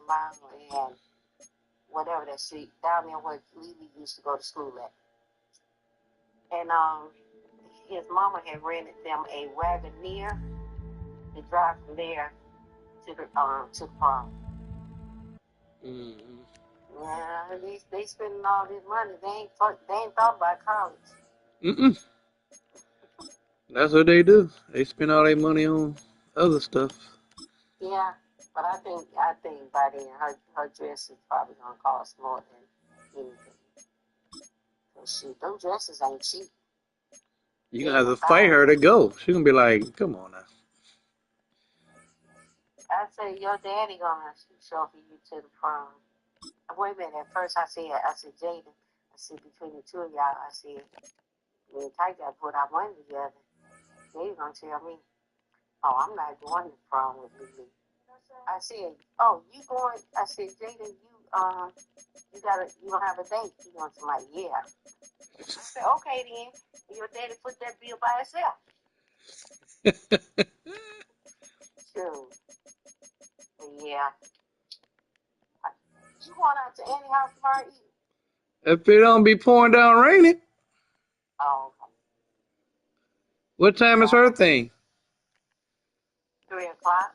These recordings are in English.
Mile and whatever that street down there where Lily used to go to school at. And his mama had rented them a Wagoneer to drive from there to the prom. Mm-hmm. Yeah, they spending all this money. They ain't thought about college. Mm-mm. That's what they do. They spend all their money on other stuff. Yeah, but I think by then her dress is probably gonna cost more than anything. Cause shoot, them dresses ain't cheap. You gonna have to fight her to go. She gonna be like, "Come on now." I say your daddy gonna chauffeur you to the prom. Wait a minute. At first I said Jaden. I said between the two of y'all, I said me and Ty got to put our money together. They gonna tell me, "Oh, I'm not going to the prom with Lily." I said, "Oh, you going?" I said, "Jaden, you gonna have a date?" He gonna say, like, "Yeah." I said, "Okay then. Your daddy put that bill by himself." Sure. But yeah. You going out to Annie's house tomorrow evening? If it don't be pouring down raining. Oh, okay. What time is her thing? 3:00.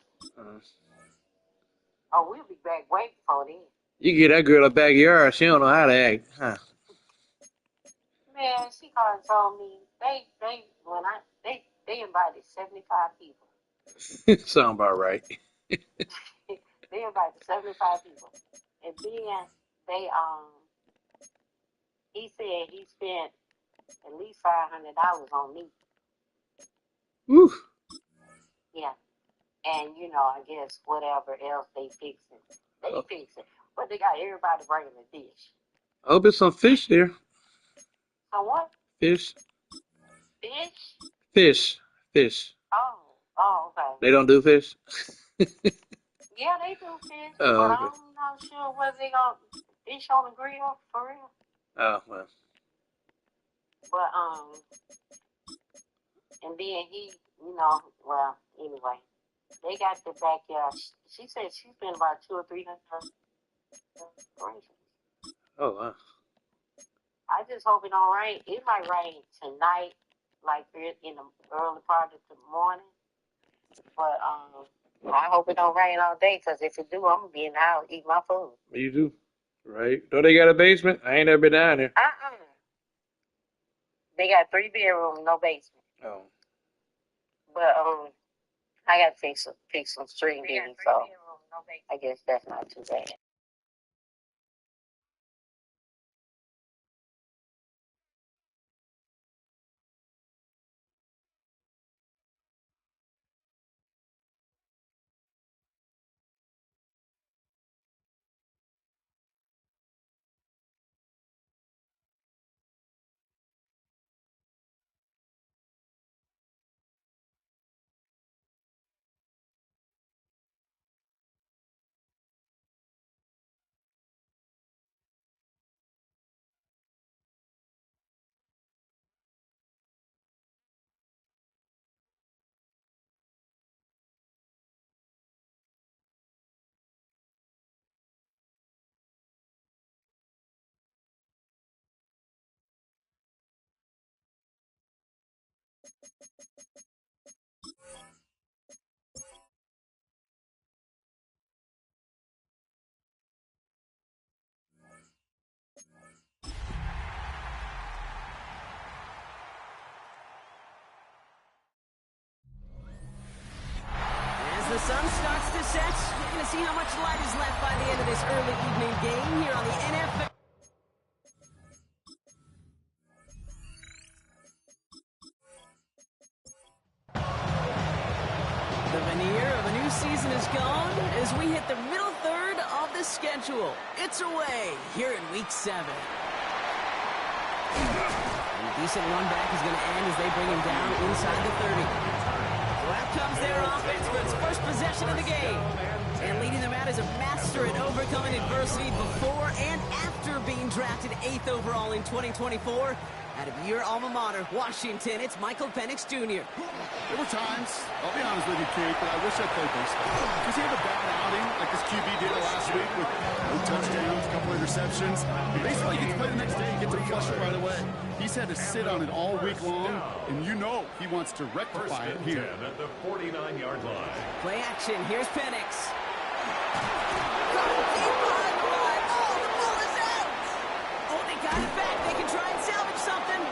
Oh, we'll be back way before then. You get that girl a backyard, she don't know how to act, huh? Man, she called and told me they invited 75 people. Sound about right. They invited 75 people. And then he said he spent at least $500 on me. Woo. Yeah. And I guess whatever else they fixing. But they got everybody bringing a dish. I hope it's some fish there. Some what? Fish. Fish? Fish. Oh, okay. They don't do fish? Yeah, they do fish. Oh, but okay. I'm not sure whether they gonna fish on the grill for real. Oh, well. But and then he, well, anyway, they got the backyard. She said she spent about $200 or $300. Oh, wow. I just hope it don't rain. It might rain tonight, like in the early part of the morning. But I hope it don't rain all day, because if it do, I'm gonna be in the house eat my food. You do, right? Don't they got a basement? I ain't never been down there. They got 3 bedrooms, no basement. Oh. But I got to fix some string beans, so I guess that's not too bad. The sun starts to set. You're going to see how much light is left by the end of this early evening game here on the NFL. The veneer of a new season is gone as we hit the middle third of the schedule. It's away here in Week 7. And a decent run back is going to end as they bring him down inside the 30. So out comes their offense for its first possession of the game. And leading them out is a master at overcoming adversity before and after being drafted 8th overall in 2024. Out of your alma mater, Washington, it's Michael Penix Jr. There were times, I'll be honest with you, Kate, but I wish I played baseball. Does he have a bad outing like this QB did last week? couple interceptions. He basically gets to play the next day and get to flush it right away. He's had to sit on it all week long, and you know he wants to rectify it here. At the 49-yard line. Play action. Here's Penix. Oh, they got it back. They can try and salvage something.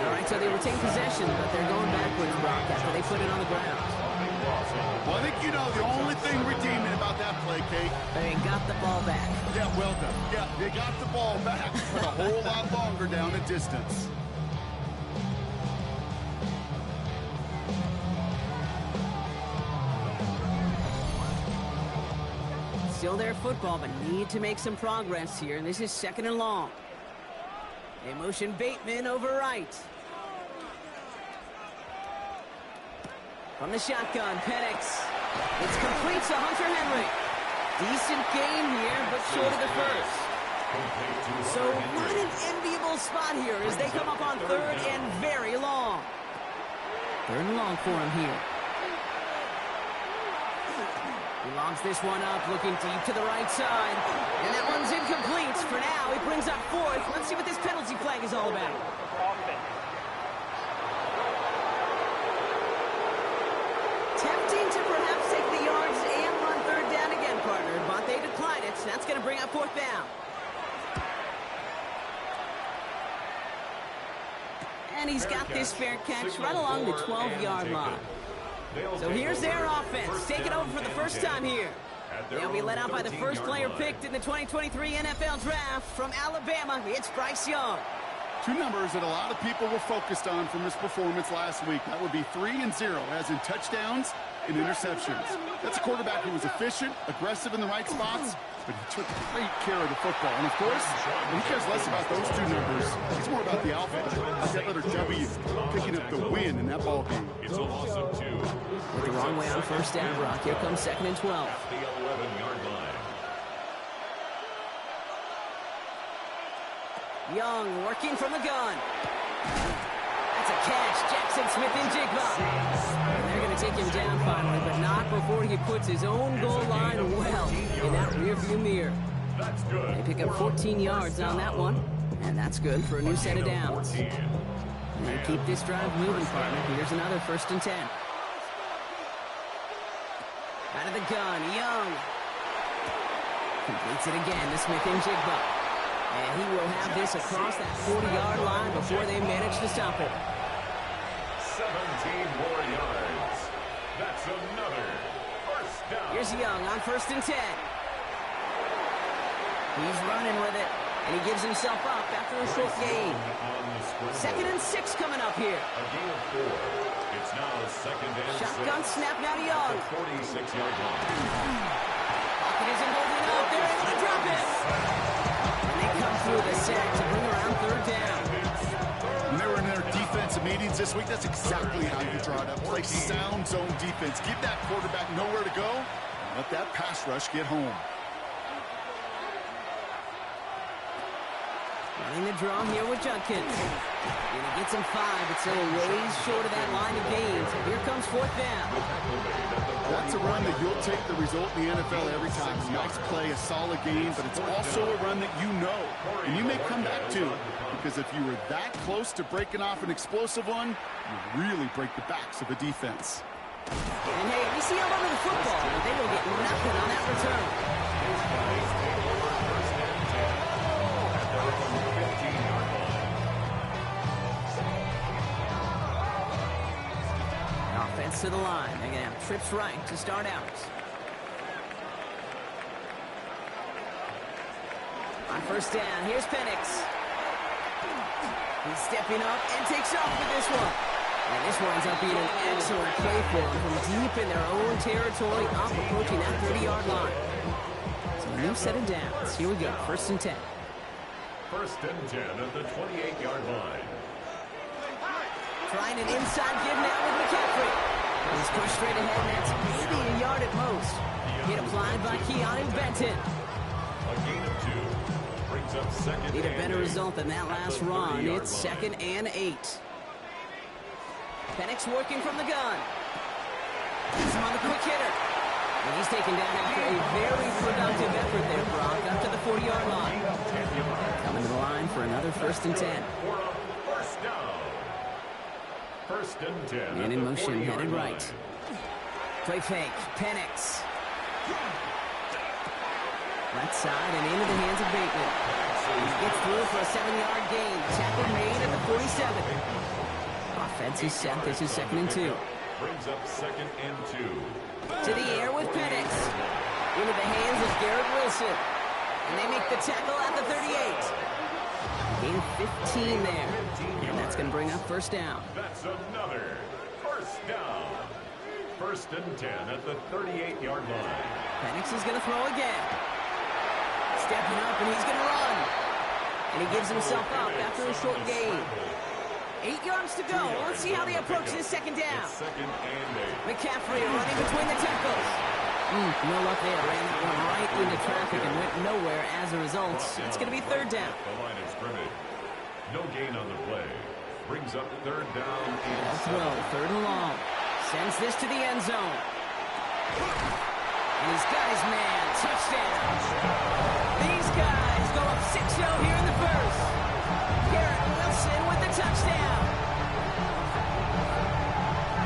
All right, so they retain possession, but they're going backwards, Brock, after they put it on the ground. Well, I think you know the only thing redeeming about that play, Kate. They got the ball back. Yeah, well done. Yeah, they got the ball back, but a whole lot longer down the distance. Still their football, but need to make some progress here, and this is 2nd and long. They motion Bateman over right. From the shotgun, Penix. It's complete to Hunter Henry. Decent gain here, but short of the first. So not an enviable spot here as they come up on 3rd and very long. 3rd and long for him here. He lobs this one up, looking deep to the right side. And that one's incomplete. For now, he brings up 4th. Let's see what this penalty flag is all about. Tempting to perhaps take the yards and run 3rd down again, partner, but they decline it. So that's going to bring up 4th down. And he's got this fair catch right along the 12-yard line. So here's their offense, taking over for the first time here. They'll be led out by the first player picked in the 2023 NFL Draft from Alabama. It's Bryce Young. Two numbers that a lot of people were focused on from his performance last week. That would be 3 and 0, as in touchdowns and interceptions. That's a quarterback who was efficient, aggressive in the right spots, but he took great care of the football. And of course, he cares less about those two numbers. It's more about the outfit. That letter W picking up the win in that ball game. It's a loss of 2. With the wrong way on 1st down, Brock. Here comes 2nd and 12. At the 11-yard line. Young working from the gun. That's a catch. Jackson Smith-Njigba. And they're going to take him down finally, but not before he puts his own goal line well in that rearview mirror. That's good. They pick up 14 yards on that one, and that's good for a new set of downs. And they keep this drive moving, partner. Here's another 1st and 10. Out of the gun, Young. Completes it again to Smith-Njigba. And he will have this across that 40-yard line before they manage to stop it. 17 more yards. That's another 1st down. Here's Young on 1st and 10. He's running with it, and he gives himself up after a short gain. 2nd and 6 coming up here. A gain of 4. It's now 2nd and 6. Shotgun snap now to Young. 46-yard line. Pocket isn't holding up. They're able to drop it. And they come through the sack to bring around 3rd down. When they were in their defensive meetings this week, that's exactly how you draw it up. Play sound zone defense. Give that quarterback nowhere to go, and let that pass rush get home. Running the draw here with Judkins. And he gets him 5, but still a ways short of that line of gains. And here comes 4th down. That's a run that you'll take the result in the NFL every time. Nice play, a solid game, but it's also a run that you know. And you may come back to, because if you were that close to breaking off an explosive one, you really break the backs of a defense. And hey, we see a lot of the football, but they will get nothing on that return. Offense to the line. They're going to have trips right to start out. On 1st down, here's Penix. He's stepping up and takes off with this one. And this winds up being an excellent play for him from deep in their own territory, up approaching that 30-yard line. So a new set of downs. Here we go, 1st and 10. 1st and 10 at the 28-yard line. Trying an inside give now with McCaffrey. He's pushed straight ahead, and that's maybe a yard at most. Hit applied by Keanu Benton. A gain of 2. Brings up 2nd. Need a better result than that last run. It's 2nd and 8. Penix working from the gun. He's on the quick hitter. And he's taken down after a very productive effort there, Brock, up to the 40-yard line. first and 10. For a first down. First and 10. And in motion, headed right. Play fake, Penix. Left side and into the hands of Bateman. He gets through for a 7-yard gain. Tackle made at the 47. Offense is set. This is 2nd and 2. Brings up 2nd and 2. To the air with Penix. Into the hands of Garrett Wilson. And they make the tackle at the 38. Gain 15 there. And that's going to bring up first down. That's another first down. First and 10 at the 38-yard line. Penix is going to throw again. Stepping up, and he's going to run. And he gives himself up after a short gain. 8 yards to go. Let's see how they approach this second down. Second and 8. McCaffrey running between the tackles. No luck there. Ran that one right into traffic and went nowhere as a result. It's going to be third down. The line of scrimmage. No gain on the play. Brings up third down and Throw, 3rd and long. Sends this to the end zone. And he's got his man. Touchdown. These guys go up 6-0 here in the first. Garrett Wilson with the touchdown.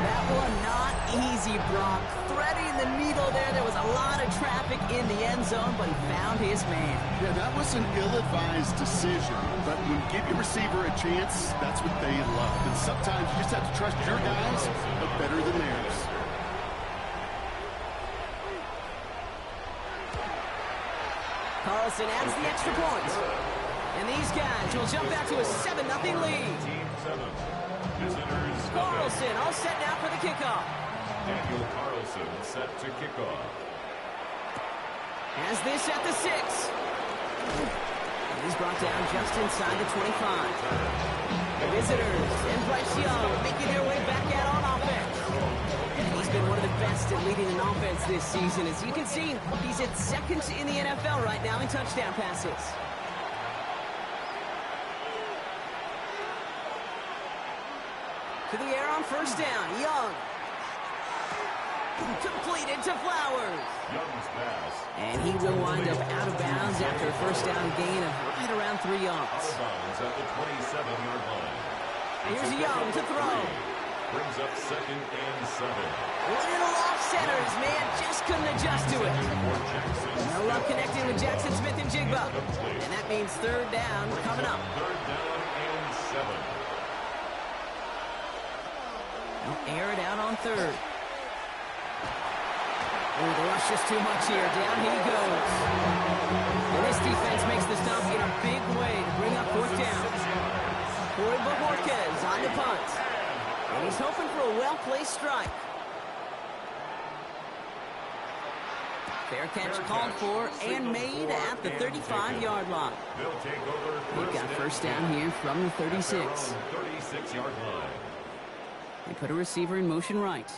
That one not easy, Brock. Threading the needle there. There was a lot of traffic in the end zone, but he found his man. Yeah, that was an ill-advised decision, but when you give your receiver a chance, that's what they love. And sometimes you just have to trust your guys, but better than theirs. Carlson adds the extra point. And these guys will jump out to a 7-0 lead. Team 7. Visitors. Carlson all set now for the kickoff. Daniel Carlson set to kickoff. Has this at the 6. And he's brought down just inside the 25. The visitors and Bryce Young making their way back out on offense. And he's been one of the best at leading an offense this season. As you can see, he's at 2nd in the NFL right now in touchdown passes. To the air on first down, Young. Completed to Flowers. Young's pass. And he will wind up out of bounds after a first down gain of right around 3 yards. Out of bounds at the 27-yard line. Here's Young to throw. Brings up 2nd and 7. Little off center. His man just couldn't adjust to it. No luck connecting with Jackson Smith and Jigba. And that means third down coming up. Third down and 7. They'll air it out on third. Oh, the rush is too much here. Down he goes. And this defense makes the stop in a big way to bring up fourth down. Corey Boborquez on the punt. And he's hoping for a well-placed strike. Fair catch called for and made at the 35-yard line. They'll take over. They've got first down here from the 36. 36-yard line. They put a receiver in motion right.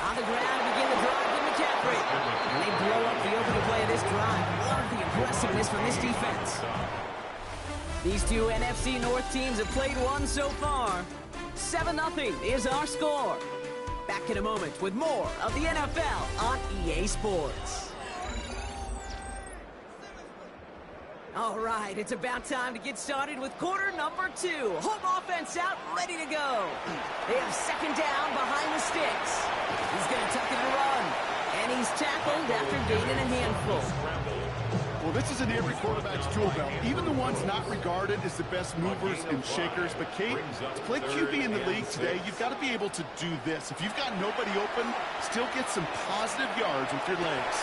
On the ground to begin the drive with McCaffrey. And they blow up the opening play of this drive. Love the aggressiveness from this defense. These two NFC North teams have played one so far. 7-0 is our score. Back in a moment with more of the NFL on EA Sports. All right, it's about time to get started with quarter number 2. Home offense out, ready to go. They have second down behind the sticks. He's going to tuck it and run. And he's tackled after gaining a handful. Well, this is in every quarterback's tool belt, even the ones not regarded as the best movers and shakers. But, Kate, to play QB in the league today, you've got to be able to do this. If you've got nobody open, still get some positive yards with your legs.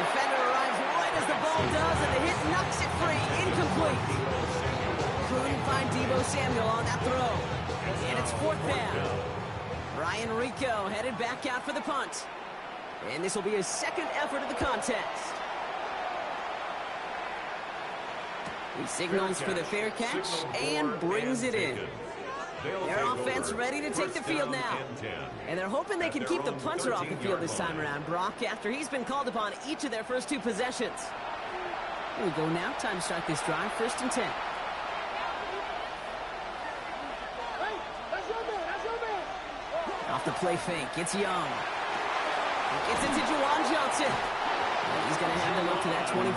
Defender arrives right as the ball does, and the hit knocks it free. Incomplete. Couldn't find Deebo Samuel on that throw. And it's fourth down. Ryan Rico headed back out for the punt. And this will be his second effort of the contest. He signals for the fair catch and brings it in. Their offense ready to take the field now. And they're hoping they can keep the punter off the field this time around, Brock, after he's been called upon each of their first 2 possessions. Here we go now. Time to start this drive. First and 10. Off the play fake. It's Young. He gets it to Juwan Johnson. And he's going to have to look to that 23.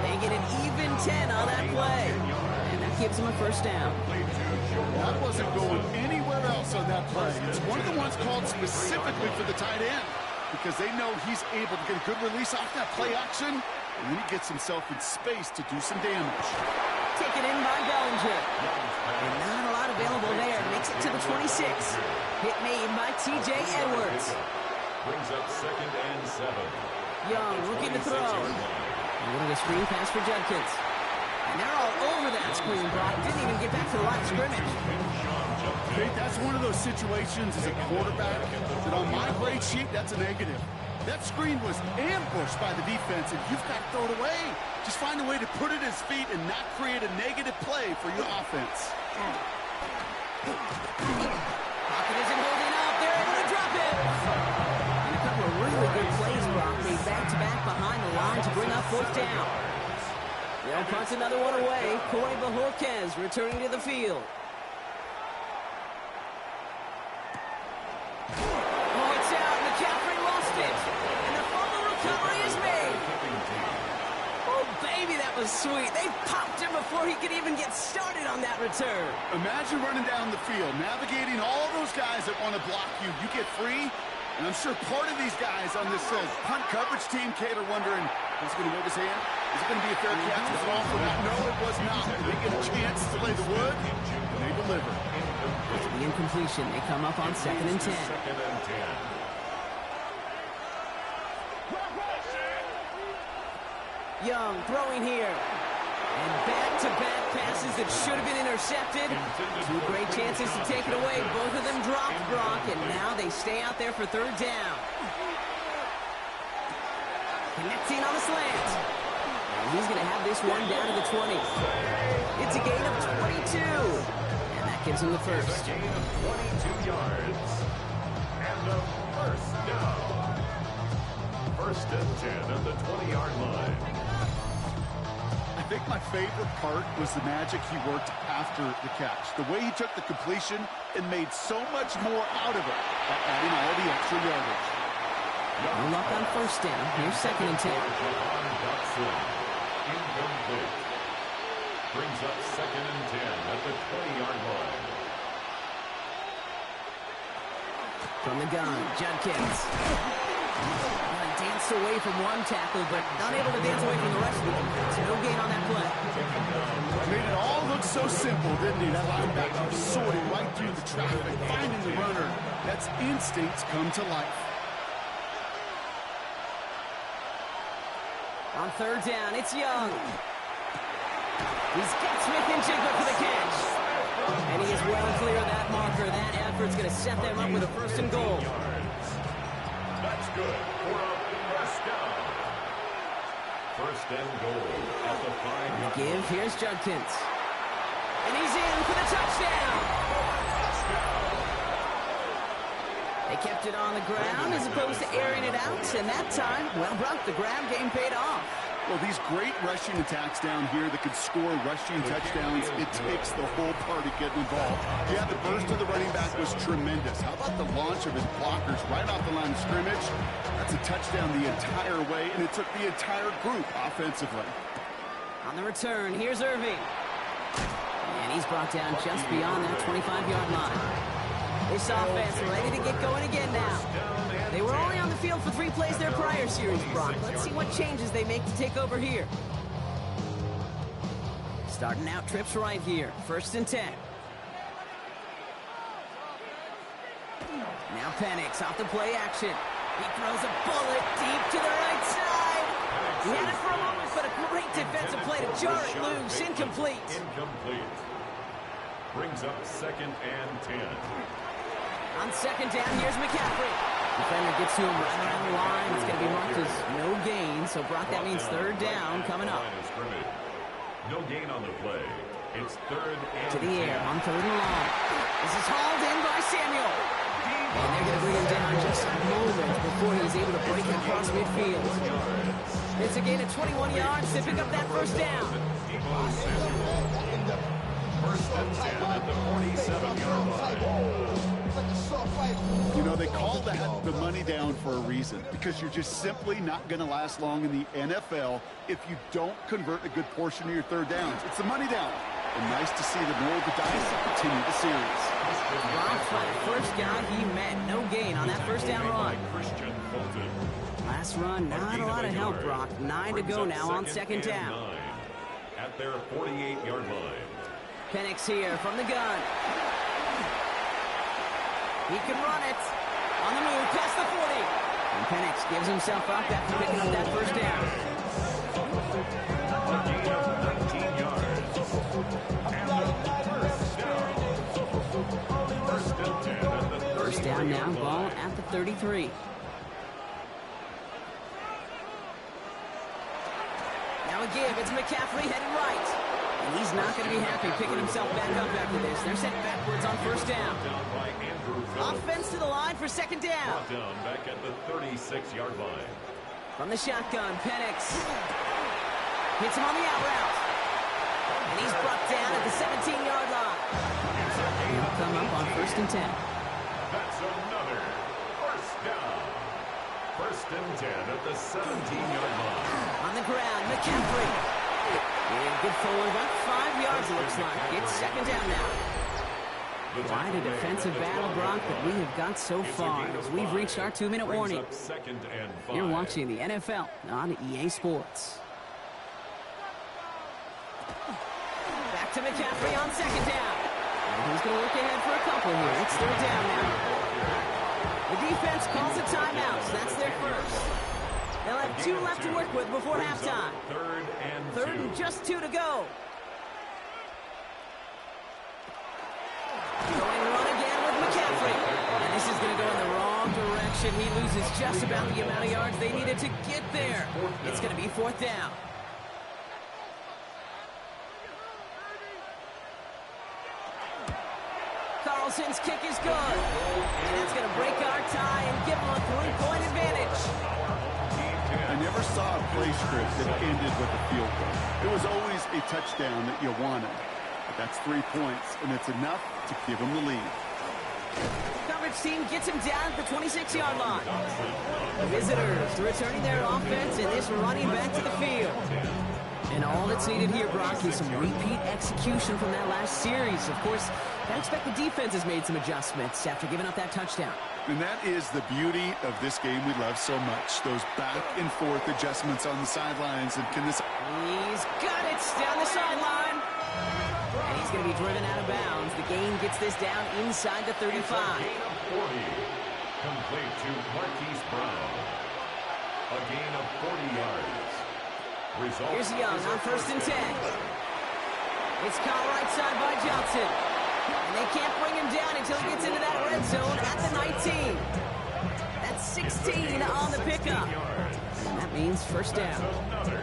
They get an even 10 on that play. And that gives them a first down. That wasn't going anywhere else on that play. It's one of the ones called specifically for the tight end because they know he's able to get a good release off that play action, and then he gets himself in space to do some damage. Taken in by Bellinger. And not a lot available there. Makes it to the 26. Hit made by T.J. Edwards. Brings up 2nd and 7. Young looking to throw. And getting a screen pass for Judkins. And they're all over that screen, Brock. Didn't even get back to the line of scrimmage. I think that's one of those situations as a quarterback that on my grade sheet, that's a negative. That screen was ambushed by the defense, and you've got to throw it away. Just find a way to put it at his feet and not create a negative play for your offense. Pocket isn't holding up. They're able to drop it. And a couple of really good plays, Brock. Made back-to-back behind the line to bring up 4th down. They'll punt another one away. Corey Bajorquez returning to the field. Oh, it's out. McCaffrey lost it. And the fumble recovery is made. Oh, baby, that was sweet. They popped him before he could even get started on that return. Imagine running down the field, navigating all those guys that want to block you. You get free, and I'm sure part of these guys on this punt coverage team, Kate, are wondering, is he going to move his hand? Is it going to be a fair catch? Was it all for that? No, it was not. They get a chance to lay the wood, and they deliver. After the incompletion, they come up on 2nd and 10. 2nd and 10. Young throwing here. And back-to-back passes that should have been intercepted. 2 great chances to take it away. Both of them dropped, Brock, and now they stay out there for 3rd down. Connecting on the slant. And he's going to have this one down to the 20. It's a gain of 22. And that gives him the first. Gain of 22 yards. And a first down. 1st and 10 at the 20-yard line. I think my favorite part was the magic he worked after the catch. The way he took the completion and made so much more out of it by adding all the extra yardage. No luck on 1st down. Here's 2nd and 10. Incomplete. Brings up 2nd and 10 at the 20-yard line. From the gun, Judkins. Well, he danced away from one tackle, but not able to dance away from the rest of the defense. No gain on that play. Made it all look so simple, didn't he? That linebacker sorting right through the traffic, finding the runner. That's instincts come to life. On 3rd down, it's Young. He's got Smith-Njigba for the catch. And he is well clear of that marker. That effort's going to set them up with a 1st and goal. That's good for a first down. 1st and goal at the 5-yard line. Give, here's Judkins. And he's in for the touchdown. They kept it on the ground as opposed to airing it out. And that time, well, Brock, the grab game paid off. Well, these great rushing attacks down here that could score rushing touchdowns, it takes the whole party getting involved. Yeah, the burst of the running back was tremendous. How about the launch of his blockers right off the line of scrimmage? That's a touchdown the entire way, and it took the entire group offensively. On the return, here's Irving. And he's brought down just beyond that 25-yard line. This offense ready to get going again now. They were only on the field for 3 plays their prior series, Brock. Let's see what changes they make to take over here. Starting out trips right here. 1st and 10. Now Penix off the play action. He throws a bullet deep to the right side. He had it for a moment, but a great defensive play to jar it loose. Incomplete. Incomplete. Brings up 2nd and 10. On 2nd down, here's McCaffrey. Defender gets to him right around the line. It's going to be marked as no gain. So, Brock, that means 3rd down coming up. No gain on the play. It's 3rd and to the air on 3rd and long. This is hauled in by Samuel. And they're going to bring him down just a moment before he's able to break it across midfield. It's a gain of 21 yards to pick up that 1st down. 1st and 10 at the 47-yard line. You know, they call that the money down for a reason, because you're just simply not going to last long in the NFL if you don't convert a good portion of your third downs. It's the money down. And nice to see them roll the dice and continue the series. Blocked by the first guy he met. No gain on that first down run. Christian Fulton. Last run, not a lot of help, Brock. 9 to go now on second down. 9 at their 48-yard line. Penix here from the gun. He can run it. On the move, past the 40. And Penix gives himself up after picking up that first down. A gain of 19 yards. And a first down. First and 10 at the 33. First down now, ball at the 33. Now a give, it's McCaffrey heading right. And he's not going to be happy picking himself back up after this. They're sent backwards on first down. Down by Andrew Phillips. Offense to the line for second down. Brought down back at the 36-yard line. From the shotgun, Penix hits him on the out route. And he's brought down at the 17-yard line. He'll come up on first and 10. That's another first down. First and 10 at the 17-yard line. On the ground, McCaffrey. And good forward, about 5 yards it looks like. It's second down now. Quite a defensive battle, Brock, that we have got so far as we've reached our 2-minute warning. Brings up second and 5. You're watching the NFL on EA Sports. Back to McCaffrey on second down. And he's going to look ahead for a couple here. It's third down now. The defense calls a timeout. So that's their first. They'll have 2 left to work with before halftime. Third and just 2 to go. Going run again with McCaffrey. And this is going to go in the wrong direction. He loses just about the amount of yards they needed to get there. It's going to be fourth down. Carlson's kick is good. And that's going to break our tie and give them a 3-point advantage. I never saw a play script that ended with a field goal. It was always a touchdown that you wanted. But that's 3 points, and it's enough to give them the lead. Coverage team gets him down at the 26-yard line. The visitors returning their offense and this running back to the field. And all that's needed here, Brock, is some repeat execution from that last series. Of course, I expect the defense has made some adjustments after giving up that touchdown. And that is the beauty of this game we love so much. Those back and forth adjustments on the sidelines. And can this... He's got it down the sideline. And he's going to be driven out of bounds. The gain gets this down inside the 35. Gain of 40. Complete to Marquise Brown. A gain of 40 yards. Result. Here's Young on first and 10. It's caught right side by Johnson. And they can't bring him down until he gets into that red zone at the 19. That's 16 on the pickup. And that means first down. Another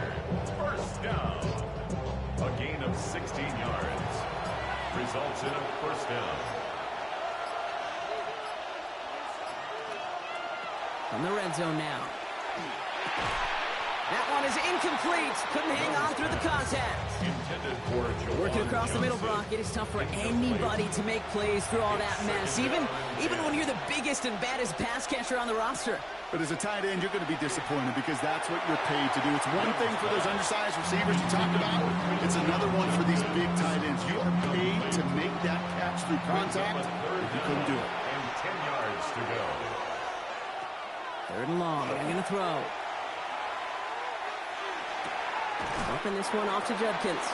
first down. A gain of 16 yards. Results in a first down. From the red zone now. That one is incomplete. Couldn't hang on through the contact. Intended for Jawan Working across the middle, Johnson. Brock, it is tough for anybody to make plays through all that mess, even when you're the biggest and baddest pass catcher on the roster. But as a tight end, you're going to be disappointed because that's what you're paid to do. It's one thing for those undersized receivers you talked about. It's another one for these big tight ends. You are paid to make that catch through contact. If you couldn't do it. And 10 yards to go. Third and long, they're going to throw. Bumping this one off to Judkins.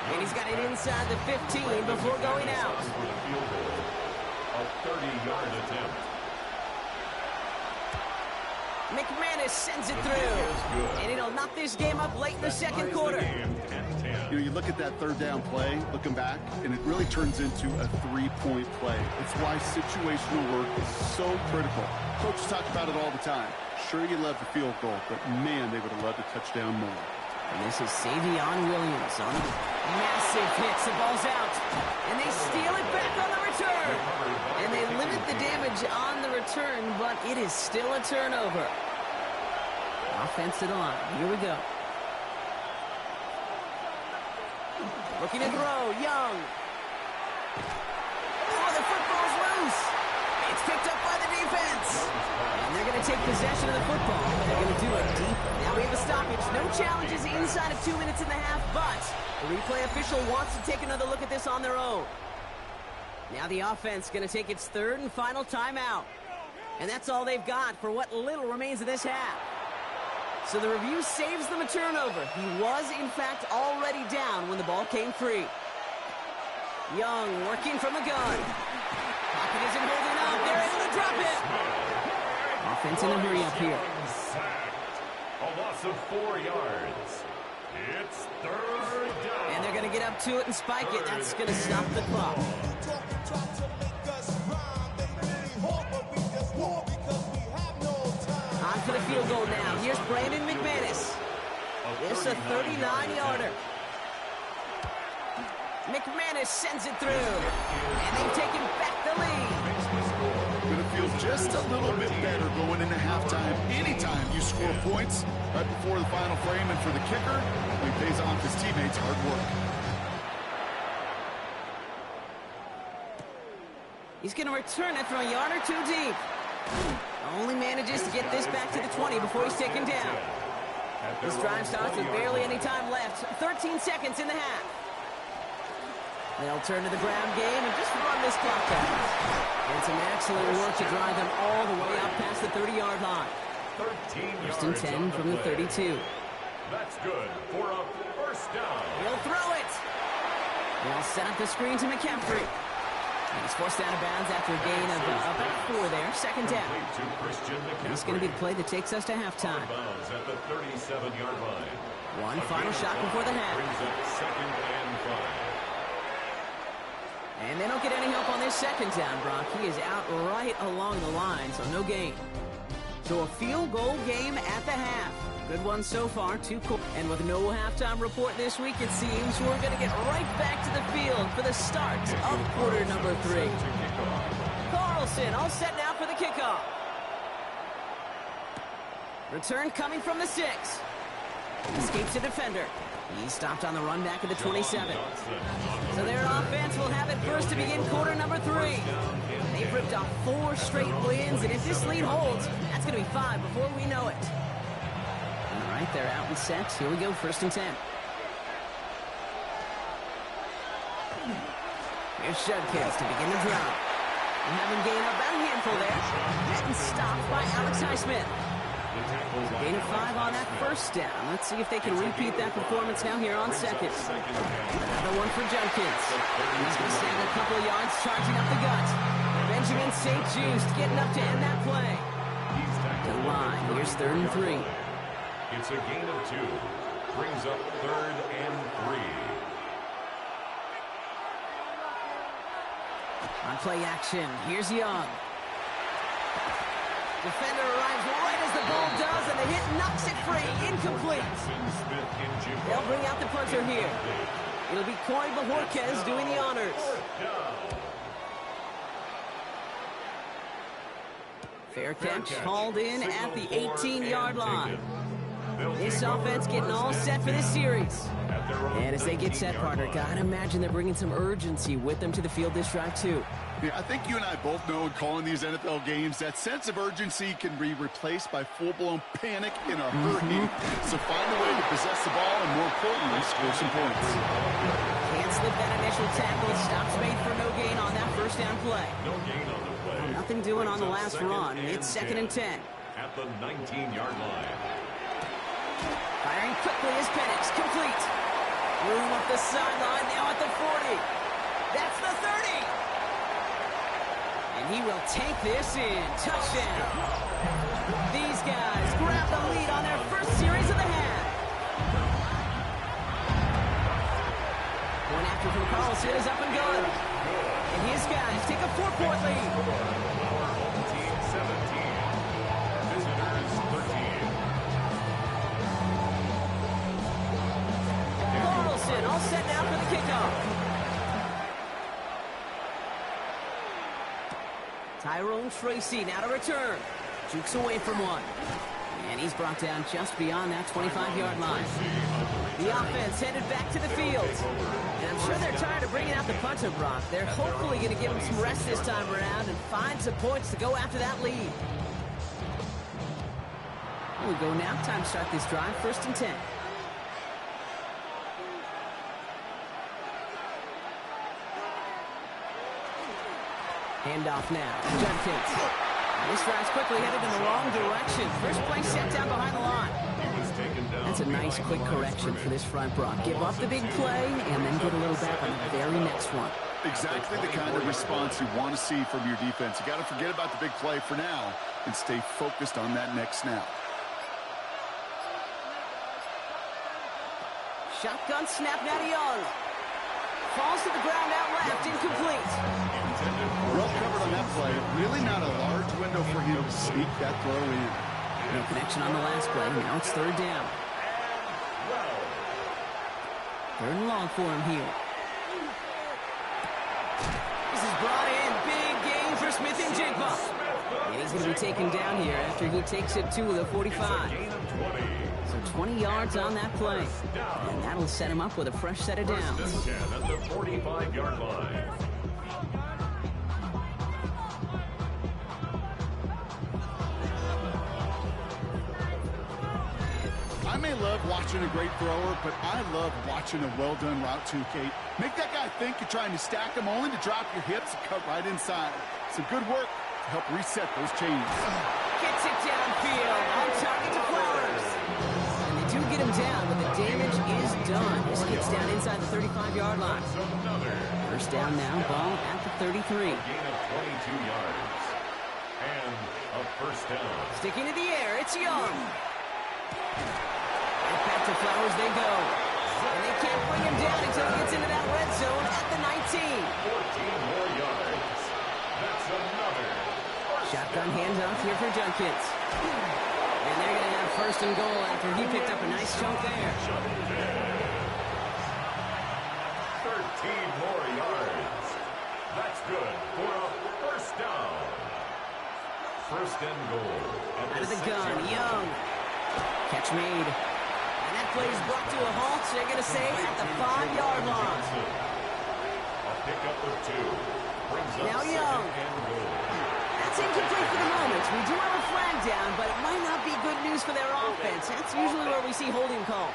And he's got it inside the 15 before going out. For the field goal. A 30-yard attempt. McManus sends it through. And it'll knock this game up late in the second quarter. You know, you look at that third down play, looking back, and it really turns into a 3-point play. It's why situational work is so critical. Coaches talk about it all the time. Sure, you love the field goal, but man, they would have loved a touchdown more. And this is Savion Williams on massive hits. The ball's out. And they steal it back on the return. And they limit the damage on the return, but it is still a turnover. Offense to the line. Here we go. Looking to throw. Young. Oh, the football's loose. picked up by the defense. And they're going to take possession of the football. They're going to do it deep. Now we have a stoppage. No challenges inside of 2 minutes and a half, but the replay official wants to take another look at this on their own. Now the offense going to take its third and final timeout. And that's all they've got for what little remains of this half. So the review saves them a turnover. He was, in fact, already down when the ball came free. Young working from the gun. Pocket isn't holding up. They're able to drop it. Offense in a hurry up here. A loss of 4 yards. It's third down. And they're going to get up to it and spike it. That's going to stop the clock. On for the field goal now. Here's Brandon McManus. It's a 39-yarder. McManus sends it through. And they've taken back the lead. Going to feel just a little bit better going into halftime. Anytime you score points right before the final frame, and for the kicker, he pays off his teammates' hard work. He's going to return it from a yard or two deep. Only manages to get this back to the 20 before he's taken down. This drive starts with barely any time left. 13 seconds in the half. They'll turn to the ground game and just run this clock down. And some excellent work to drive them all the way up past the 30-yard line. 13 First and 10 from the 32. That's good for a first down. He'll throw it. They'll set up the screen to McCaffrey. He's forced out of bounds after a gain of about 4 there. Second down. It's going to be the play that takes us to halftime. At the 37-yard line. One final shot before the half. Brings up second and 5. And they don't get any help on this second down, Brock. He is out right along the line, so no gain. So a field goal game at the half. Good one so far, 2 quarters. And with no halftime report this week, it seems we're going to get right back to the field for the start of quarter number 3. Carlson all set now for the kickoff. Return coming from the 6. Escapes the defender. He's stopped on the run back at the 27. So their offense will have it first to begin quarter number 3. They've ripped off 4 straight wins, and if this lead holds, that's going to be 5 before we know it. All right, they're out and set. Here we go, first and 10. Here's Judkins to begin the drive. And having gained about a handful there. Getting stopped by Alex Highsmith. Gain of 5 on that first down. Let's see if they can repeat that performance now here on second. Another one for Judkins. He's going to stand a couple of yards, charging up the gut. Benjamin St. Just getting up to end that play. To the line. Here's third and 3. It's a gain of 2. Brings up third and 3. On play action, here's Young. Defender arrives right as the ball does, and the hit knocks it free. Incomplete. They'll bring out the punter here. It'll be Corey Bajorquez doing the honors. Fair catch hauled in at the 18-yard line. This offense getting all set for this series. And as they get set, partner, gotta imagine they're bringing some urgency with them to the field this drive, too. Yeah, I think you and I both know in calling these NFL games that sense of urgency can be replaced by full-blown panic in a hurry. So find a way to possess the ball and, more importantly, score some points. Can't slip that initial tackle. Stops made for no gain on that first down play. No gain on the play. Nothing doing on the last run. It's second and 10. At the 19-yard line. Firing quickly is Penix. Complete. Room up the sideline, now at the 40. That's the 30. And he will take this in. Touchdown. These guys grab the lead on their first series of the half. Going after from Carlson is up and good. And his guys take a 4-point lead. Team 17. Visitors 13. Carlson all set now for the kickoff. Tyrone Tracy now to return. Jukes away from one. And he's brought down just beyond that 25-yard line. The offense headed back to the field. And I'm sure they're tired of bringing out the punter, Brock. They're hopefully going to give him some rest this time around and find some points to go after that lead. We go now. Time to start this drive. 1st and 10. Handoff now. Judkins. This drive's quickly headed in the wrong direction. First play set down behind the line. That's a nice quick correction for this front, Brock. Give up the big play and then get a little back on the very next one. Exactly the kind of response you want to see from your defense. You got to forget about the big play for now and stay focused on that next snap. Shotgun snap now to Young. Falls to the ground out left, incomplete. Well covered on that play. Really not a large window for him to sneak that throw in. No connection on the last play. Now it's 3rd down. 3rd and long for him here. This is brought in. Big gain for Smith-Njigba. And he's going to be taken down here after he takes it to the 45. So 20 yards on that play. And that'll set him up with a fresh set of downs. 10 at the 45-yard line. I may love watching a great thrower, but I love watching a well-done route too, Kate. Make that guy think you're trying to stack him only to drop your hips and cut right inside. Some good work to help reset those chains. Gets it downfield. On target to Flowers. And they do get him down, but the damage is done. This gets down inside the 35-yard line. 1st down now, ball at the 33. Gain of 22 yards. And a 1st down. Sticking to the air, it's Young. Right back to Flowers they go. And they can't bring him down until he gets into that red zone at the 19. 14 more yards. That's another. Shotgun handoff here for Judkins. And they're going to have 1st and goal after he picked up a nice chunk there. 13 more yards. That's good for a 1st down. 1st and goal. Out of the gun, Young. Catch made. And that play is brought to a halt. They're going to say at the 5-yard line. A pickup of 2. Brings up Now Young. 2nd and goal. That's incomplete for the moment. We do have a flag down, but it might not be good news for their offense. That's usually where we see holding calls.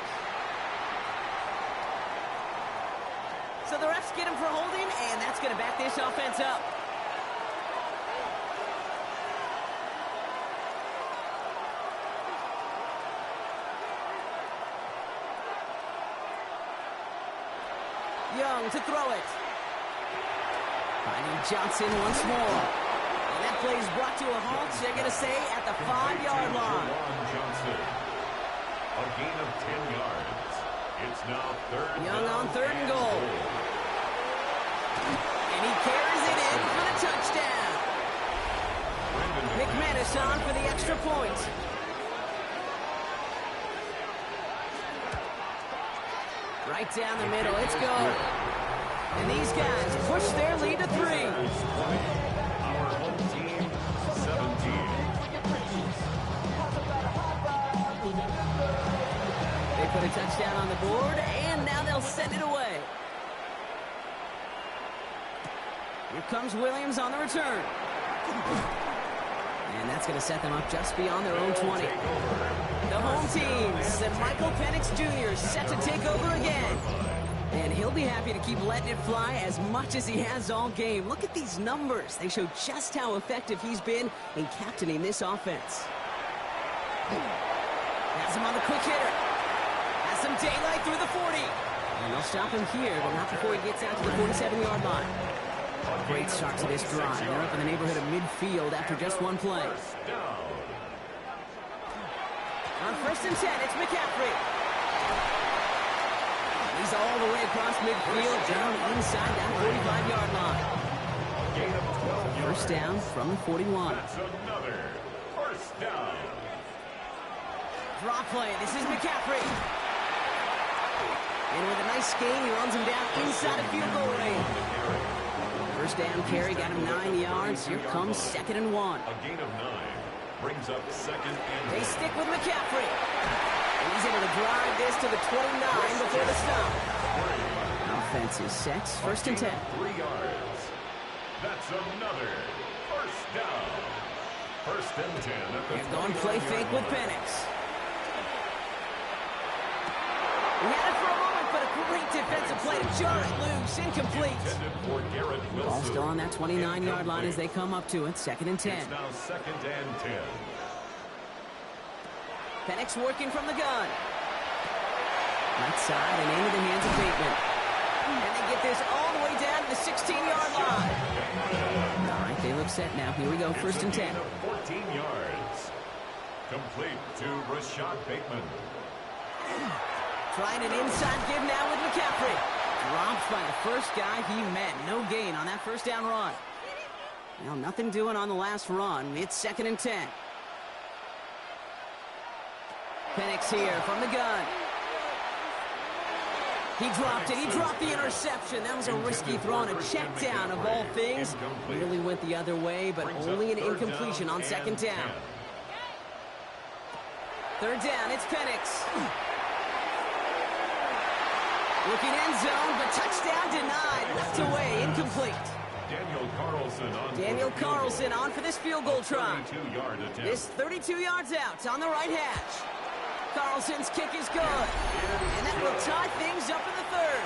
So the refs get him for holding, and that's going to back this offense up. Young to throw it. Finding Johnson once more. And that play is brought to a halt. They're going to say at the 5-yard line. Johnson. A gain of 10 yards. It's now 3rd Young down on 3rd and goal. And he carries it in for the touchdown. McManus on for the extra point. Right down the middle. It's go. And these guys push their lead to 3. Our home team, 17. They put a touchdown on the board, and now they'll send it away. Here comes Williams on the return. And that's going to set them up just beyond their own 20. The home teams and Michael Penix Jr. set to take over again. And he'll be happy to keep letting it fly as much as he has all game. Look at these numbers. They show just how effective he's been in captaining this offense. Has him on the quick hitter. Has some daylight through the 40. And they'll stop him here, but not before he gets out to the 47-yard line. Great start to this drive. They're up in the neighborhood of midfield after just one play. On 1st and 10, it's McCaffrey. He's all the way across midfield, down inside that 45-yard line. 1st down from the 41. That's another 1st down. Draw play. This is McCaffrey. And with a nice gain, he runs him down inside of field goal range. 1st down carry got him 9 yards. Here comes 2nd and 1. A gain of 9. Brings up second and They 10. stick with McCaffrey. And he's able to drive this to the 29 before the stop. Offense is set. First and 10. 3 yards. That's another first down. First and 10 at the They're going play fake with Penix. He had it for a moment, but a great defensive play to jar it loose. Incomplete. Intended for Garrett Ball Wilson. still on that 29-yard line as they come up to it. Second and 10. It's now second and 10. Penix working from the gun. Right side and into the hands of Bateman. And they get this all the way down to the 16-yard line. All right, they look set now. Here we go, first and 10. 14 yards. Complete to Rashad Bateman. Trying an inside give now with McCaffrey. Dropped by the first guy he met. No gain on that first down run. Well, nothing doing on the last run. It's second and 10. Penix here from the gun. He dropped it. He dropped the interception. That was a risky throw on a check down of all things. Really went the other way, but only an incompletion on second down. Third down, it's Penix. Looking end zone, but touchdown denied. Left away, incomplete. Daniel Carlson on for this field goal try. 32-yard attempt. This 32 yards out on the right hash. Carlson's kick is good. And that will tie things up in the third.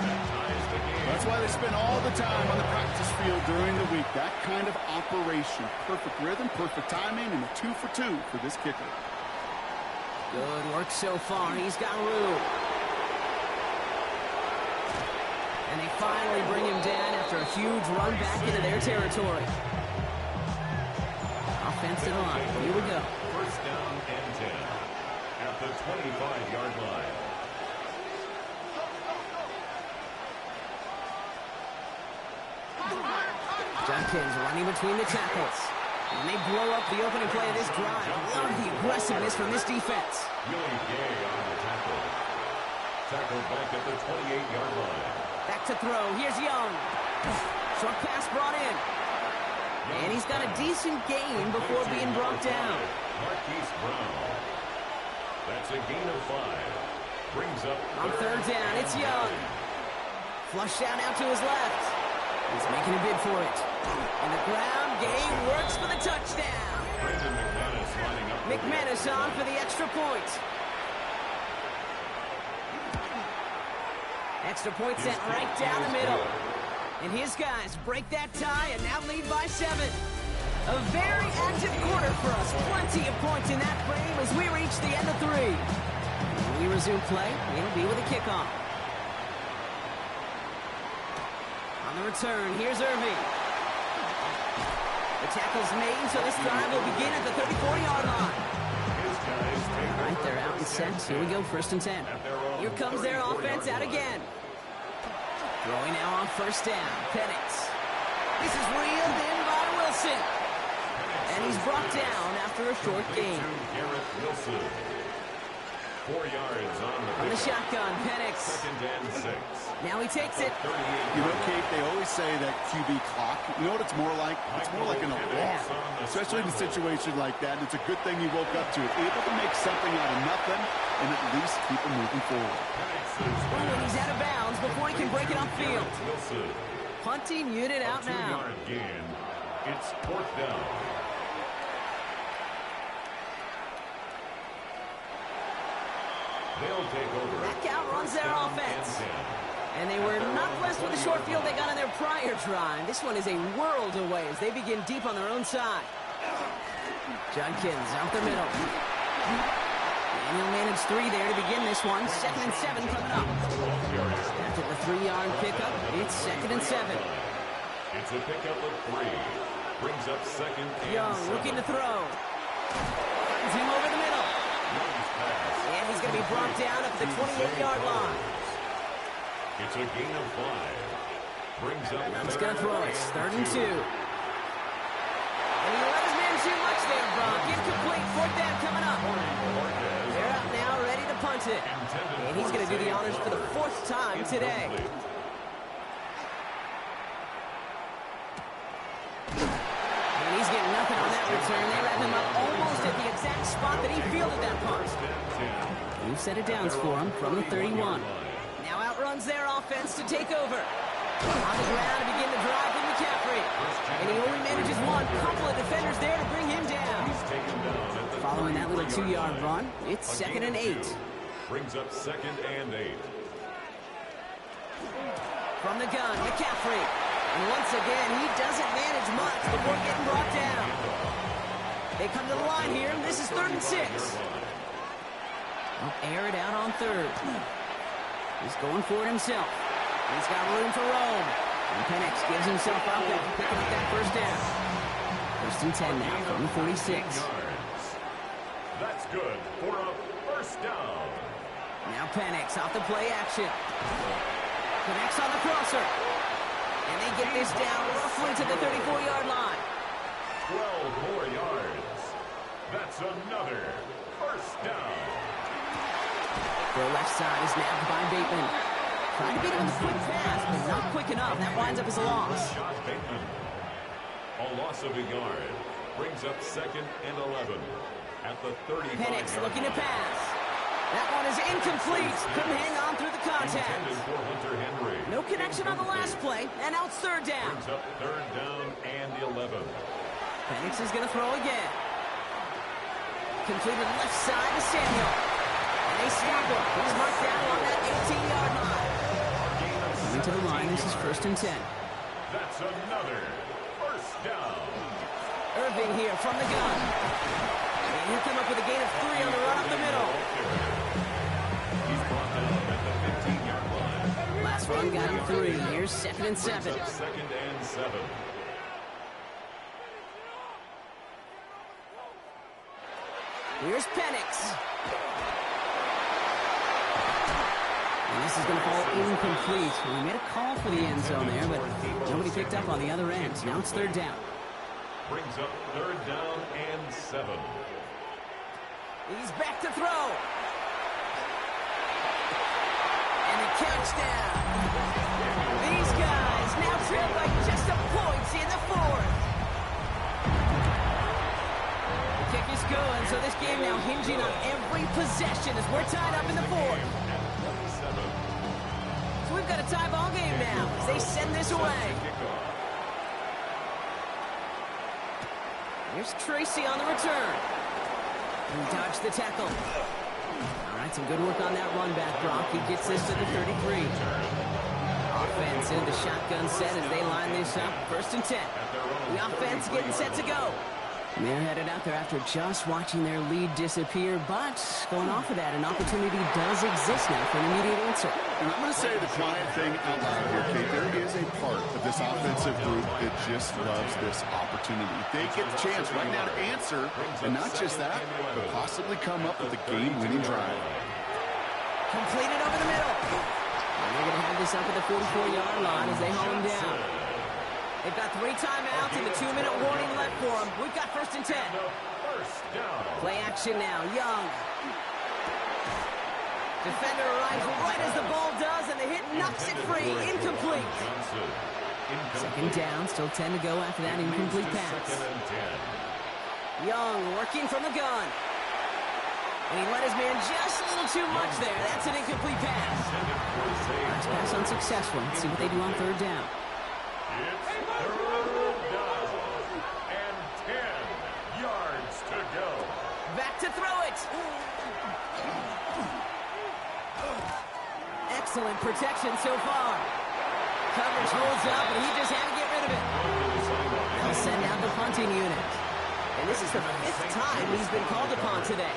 That's why they spend all the time on the practice field during the week. That kind of operation. Perfect rhythm, perfect timing, and a 2 for 2 for this kicker. Good work so far. He's got room. And they finally bring him down after a huge run back into their territory. Offensive line. Here we go. First down and 10 at the 25-yard line. Judkins running between the tackles. And they blow up the opening play of this drive. Love the aggressiveness from this defense. Willie Gay on the tackle. Tackled back at the 28-yard line. Back to throw. Here's Young. Short pass brought in. And he's got a decent gain before being brought down. Marquise Brown. That's a gain of 5. Brings up On third down, it's Young. Flush down out to his left. He's making a bid for it. And the ground game works for the touchdown. Brendan McManus lining up. McManus on for the extra point. Extra point sent right down the middle. And his guys break that tie and now lead by 7. A very active quarter for us. Plenty of points in that frame as we reach the end of 3. When we resume play, it'll be with a kickoff. On the return, here's Irving. The tackle's made, so this drive will begin at the 34-yard line. All right, they're out and set. Here we go, first and 10. Here comes their offense out again. Throwing now on first down. Penix. This is reeled in by Wilson. And he's brought down after a short gain. Garrett Wilson. 4 yards On the shotgun, Penix. Second and 6. Now he takes it. You know, Kate, they always say that QB clock. You know what it's more like? It's more like an alarm. Especially in a situation like that. It's a good thing you woke up to it. Able to make something out of nothing and at least keep it moving forward. And he's out of bounds before he can break it upfield. Wilson. Punting unit out now. 2-yard gain. It's 4th down. They'll take over. Back out runs their Down offense. and 10. And they were not blessed with the short field they got on their prior drive. This one is a world away as they begin deep on their own side. Judkins out the middle. Daniel managed 3 there to begin this one. 2nd and 7 coming up. After the 3-yard pickup, it's 2nd and 7. It's a pickup of 3. Brings up second and Young 7. looking to throw. Finds him over the middle. And he's going to be brought down at the 28-yard line. It's a gain of 5. Brings up. Young's going to throw it. 3rd and 2. And he let his man too much there, Brock. Incomplete. 4th down coming up. They're out now, ready to punt it. And he's going to do the honors for the 4th time today. And he's getting nothing on that return. They wrap him up almost at the exact spot that he fielded that punt. New set of downs for him from the 31. Now outruns their offense to take over. On the ground to begin the drive with McCaffrey. And he only manages one. Couple of defenders there to bring him down. Following that little 2-yard run, it's 2nd and 8. Brings up 2nd and 8. From the gun, McCaffrey. And once again, he doesn't manage much before getting brought down. They come to the line here. This is 3rd and 6. They'll air it out on 3rd. He's going for it himself. He's got room for roam. And Penix gives himself up after picking up that first down. 1st and 10 now from the 46. That's good for a first down. Now Penix off the play action. Connects on the crosser. And they get this down roughly to the 34-yard line. 12 more yards. That's another first down. The left side is nabbed by Bateman. Trying to beat him with a quick pass, but not quick enough. That winds up as a loss. Shot Bateman. A loss of a yard. Brings up 2nd and 11 at the 35. Penix looking to pass. That one is incomplete. Couldn't hang on through the contact. Intended for Hunter Henry. No connection on the last play, and now it's 3rd down. Brings up 3rd down and 11. Penix is going to throw again. Completed left side to Samuel. And they stop him. He's marked down on that 18-yard line. Coming to the line, this is 1st and 10. That's another first down. Irving here from the gun. And he'll come up with a gain of 3 on the run up the middle. He's brought down at the 15-yard line. Last run got him 3. Here's 2nd and 7. Brings up 2nd and 7. Here's Penix. And this is going to fall incomplete. We made a call for the end zone there, but nobody picked up on the other end. Now it's 3rd down. Brings up 3rd down and 7. He's back to throw. And a touchdown. These guys now trail by just a point in the 4th. The kick is good, so this game now hinging on every possession as we're tied up in the 4th. So we've got a tie ball game now as they send this away. Here's Tracy on the return. He dodged the tackle. All right, some good work on that run back, Brock. He gets this to the 33. Offense in the shotgun set as they line this up. 1st and 10. The offense getting set to go. And they're headed out there after just watching their lead disappear, but going off of that, an opportunity does exist now for an immediate answer. And I'm going to say the quiet thing out loud here, Kate. There is a part of this offensive group that just loves this opportunity. They get the chance right now to answer, and not just that, but possibly come up with a game-winning drive. Completed over the middle. And they're going to have this up at the 44-yard line as they haul him down. They've got 3 timeouts and the 2-minute warning left for them. We've got 1st and 10. First down. Play action now. Young. Defender arrives right as the ball does, and the hit knocks it free. Incomplete. 2nd down. Still 10 to go after that incomplete pass. 2nd and 10. Young working from the gun. And he let his man just a little too much there. That's an incomplete pass. Last pass unsuccessful. Let's see what they do on 3rd down. It's 3rd down and 10 yards to go. Back to throw it. Excellent protection so far. Coverage holds up, and he just had to get rid of it. They'll send out the punting unit. And this is the 5th time he's been called upon today.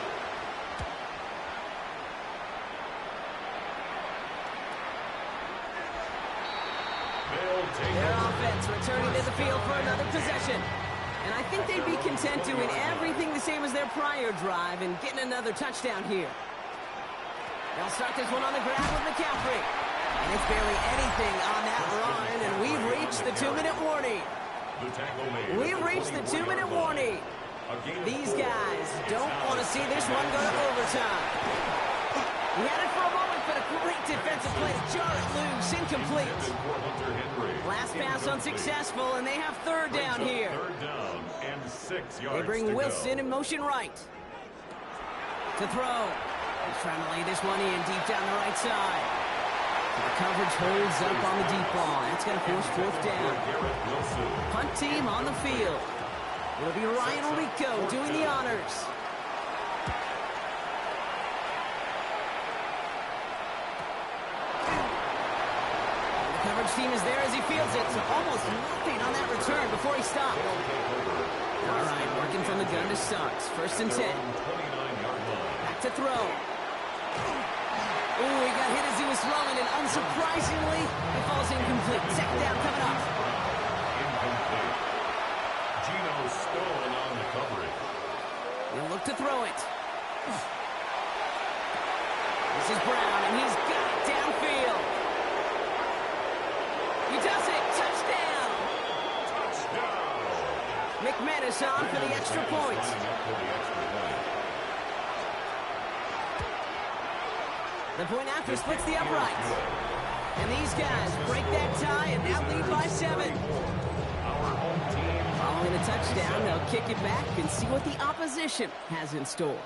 Their offense returning to the field for another possession. And I think they'd be content doing everything the same as their prior drive and getting another touchdown here. They'll start this one on the ground with McCaffrey. And it's barely anything on that run, and we've reached the 2-minute warning. We've reached the 2-minute warning. These guys don't want to see this one go to overtime. He had it for a moment, but a great defensive play to jar it loose. Incomplete. For Hunter Henry. Last pass unsuccessful, and they have third down here. Third down and 6 yards They bring to Wilson go. in motion right. To throw. He's trying to lay this one in deep down the right side. The coverage holds up on the deep ball. That's going to force fourth down. Garrett Wilson. Punt team on the field. It'll be Ryan Rico doing the honors. The coverage team is there as he fields it. So almost nothing on that return before he stopped. All right, working from the gun to start. First and 10. 29-yard line. Back to throw. Ooh, he got hit as he was throwing, and unsurprisingly, it falls incomplete. Second down coming up. Incomplete. Geno Stone on the coverage. He'll look to throw it. This is Brown, and he's got it downfield. He does it. Touchdown. Touchdown. McManus on for the extra point. Lining up for the extra point. The point after splits the uprights. And these guys break that tie and now lead by 7. Our home team. Following a touchdown, they'll kick it back and see what the opposition has in store.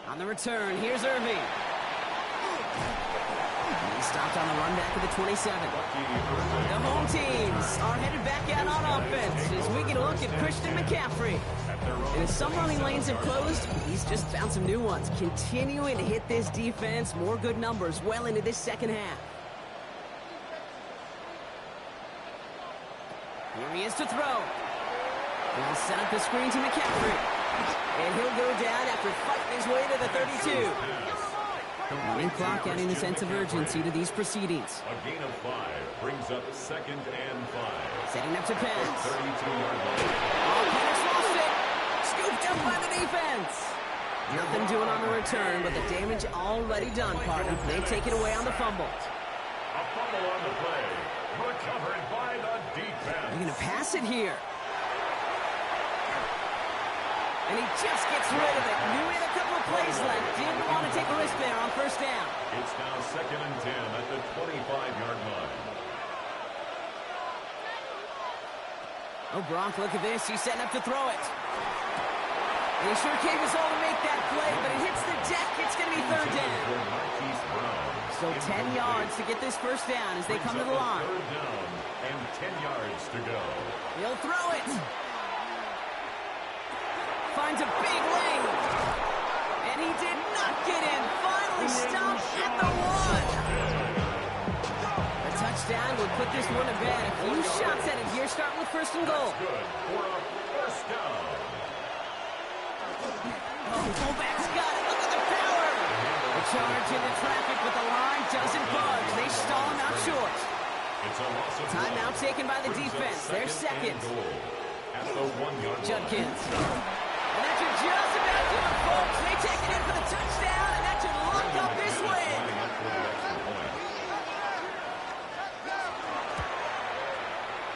On the return, here's Irving. He stopped on the run back at the 27. The home teams are headed back out on offense as we get a look at Christian McCaffrey. And as some running lanes have closed, he's just found some new ones, continuing to hit this defense. More good numbers well into this second half. Here he is to throw. They'll set up the screen to McCaffrey. And he'll go down after fighting his way to the 32. Running clock adding a sense of urgency to these proceedings. A gain of 5 brings up 2nd and 5. Setting up to pass. 32-yard line. Oh, Penix lost it. Scooped up by the defense. Nothing doing on the return, but the damage already done, partner. They take it away on the fumble. A fumble on the play. Recovered by the defense. They're going to pass it here. And he just gets rid of it. Knew he had a couple of plays left. Didn't want to take a risk there on first down. It's now 2nd and 10 at the 25-yard line. Oh, Gronk, look at this. He's setting up to throw it. And he sure gave us all to make that play, but it hits the deck. It's going to be third down. Marquise Brown. So 10 yards to get this first down as they come to the line. Third down and 10 yards to go. He'll throw it. Finds a big lane. And he did not get in. Finally stopped at the 1. A touchdown would put this one to bed. A few shots at it here, starting with first and goal. Good for a first down. Oh, fullback's got it. Look at the power. The charge into traffic, but the line doesn't budge. They stall him out short. It's a loss of Timeout 1. taken by the Brings up defense. They're second. and goal at the 1-yard line. Judkins. And that should just about do it, folks. They take it in for the touchdown, and that should lock up this win. Lining up for the extra point.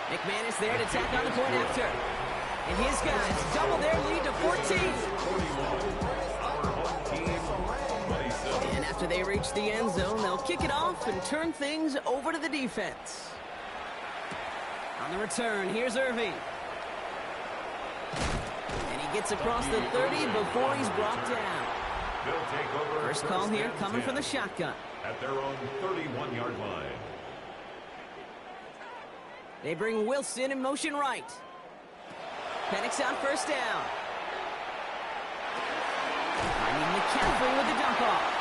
McManus there to tack on the point after. And his guys double their lead to 14. 41. Our home team, 27. And after they reach the end zone, they'll kick it off and turn things over to the defense. On the return, here's Irving. And he gets across the 30 before he's brought down. They'll take over First call first here and coming 10 from the shotgun. at their own 31-yard line. They bring Wilson in motion right. Penix on first down. Finding McCaffrey with the dump off.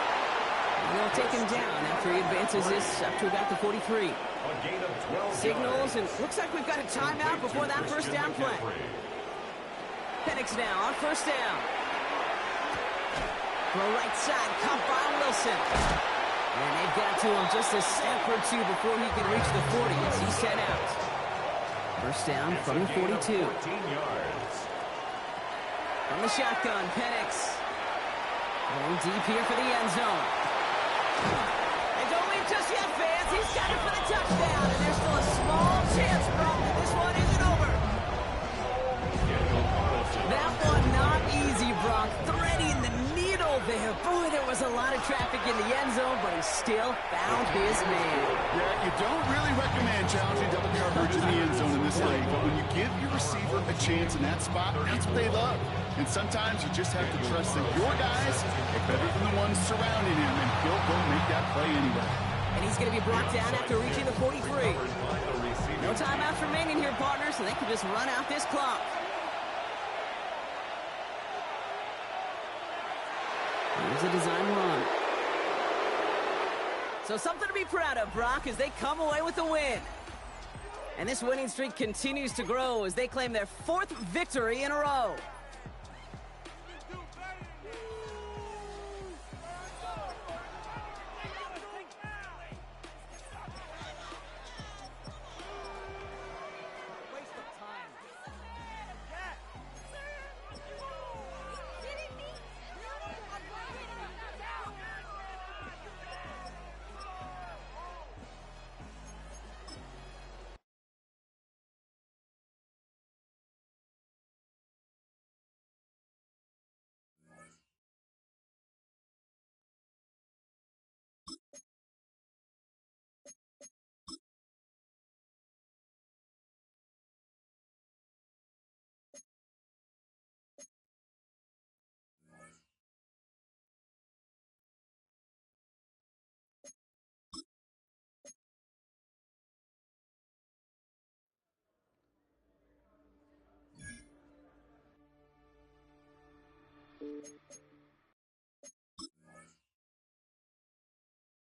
And they'll take him down after he advances this up to about the 43. A gain of 12 Signals, yards. and looks like we've got a timeout before that first down play. Penix now on first down. From the right side, caught by Wilson. And they've got to him just a step or two before he can reach the 40 as he's set out. First down It's from a the gain of 42. 14 yards. From the shotgun, Penix. Going deep here for the end zone. And don't leave just yet, fans. He's got it for the touchdown. And there's still a small chance, Brock, that this one isn't over. That one not easy, Brock. Threading the needle goal there. Boy, there was a lot of traffic in the end zone, but he still found his man. Yeah, you don't really recommend challenging double coverage in the end zone in this league, but when you give your receiver a chance in that spot, that's what they love. And sometimes you just have to trust that your guys are better than the ones surrounding him, and he'll go make that play anyway. And he's going to be brought down after reaching the 43. No timeouts remaining here, partners, so they can just run out this clock. Here's a design run. So something to be proud of, Brock, as they come away with the win. And this winning streak continues to grow as they claim their 4th victory in a row.